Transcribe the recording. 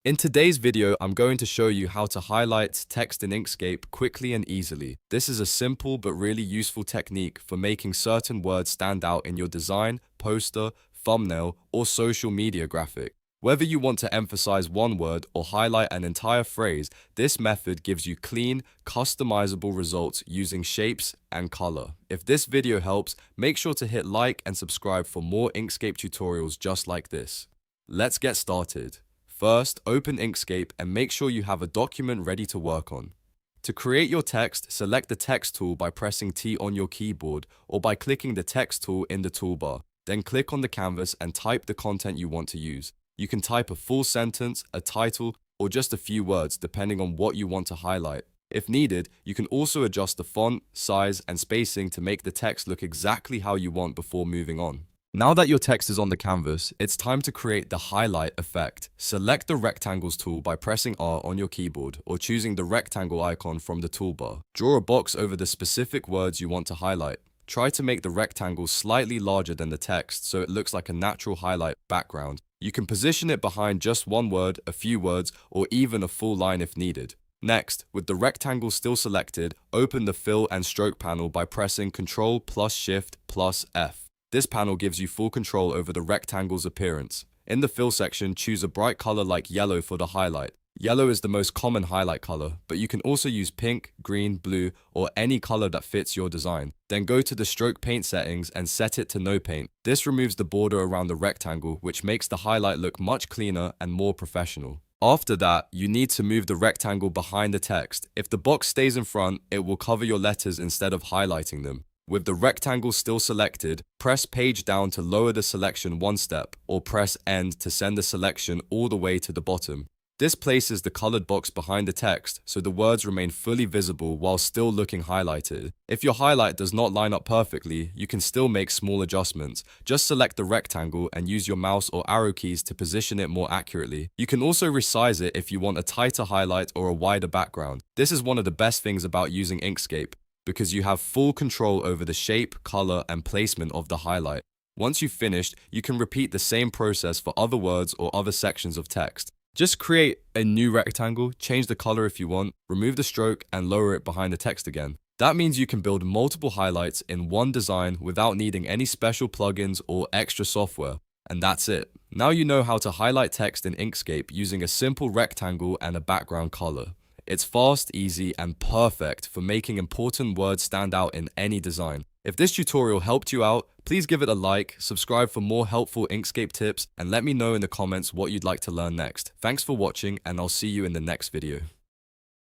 In today's video, I'm going to show you how to highlight text in Inkscape quickly and easily. This is a simple but really useful technique for making certain words stand out in your design, poster, thumbnail, or social media graphic. Whether you want to emphasize one word or highlight an entire phrase, this method gives you clean, customizable results using shapes and color. If this video helps, make sure to hit like and subscribe for more Inkscape tutorials just like this. Let's get started. First, open Inkscape and make sure you have a document ready to work on. To create your text, select the text tool by pressing T on your keyboard or by clicking the text tool in the toolbar. Then click on the canvas and type the content you want to use. You can type a full sentence, a title, or just a few words depending on what you want to highlight. If needed, you can also adjust the font, size, and spacing to make the text look exactly how you want before moving on. Now that your text is on the canvas, it's time to create the highlight effect. Select the rectangles tool by pressing R on your keyboard or choosing the rectangle icon from the toolbar. Draw a box over the specific words you want to highlight. Try to make the rectangle slightly larger than the text so it looks like a natural highlight background. You can position it behind just one word, a few words, or even a full line if needed. Next, with the rectangle still selected, open the Fill and Stroke panel by pressing Ctrl plus Shift plus F. This panel gives you full control over the rectangle's appearance. In the fill section, choose a bright color like yellow for the highlight. Yellow is the most common highlight color, but you can also use pink, green, blue, or any color that fits your design. Then go to the stroke paint settings and set it to no paint. This removes the border around the rectangle, which makes the highlight look much cleaner and more professional. After that, you need to move the rectangle behind the text. If the box stays in front, it will cover your letters instead of highlighting them. With the rectangle still selected, press page down to lower the selection one step, or press end to send the selection all the way to the bottom. This places the colored box behind the text, so the words remain fully visible while still looking highlighted. If your highlight does not line up perfectly, you can still make small adjustments. Just select the rectangle and use your mouse or arrow keys to position it more accurately. You can also resize it if you want a tighter highlight or a wider background. This is one of the best things about using Inkscape, because you have full control over the shape, color, and placement of the highlight. Once you've finished, you can repeat the same process for other words or other sections of text. Just create a new rectangle, change the color if you want, remove the stroke, and lower it behind the text again. That means you can build multiple highlights in one design without needing any special plugins or extra software. And that's it. Now you know how to highlight text in Inkscape using a simple rectangle and a background color. It's fast, easy, and perfect for making important words stand out in any design. If this tutorial helped you out, please give it a like, subscribe for more helpful Inkscape tips, and let me know in the comments what you'd like to learn next. Thanks for watching, and I'll see you in the next video.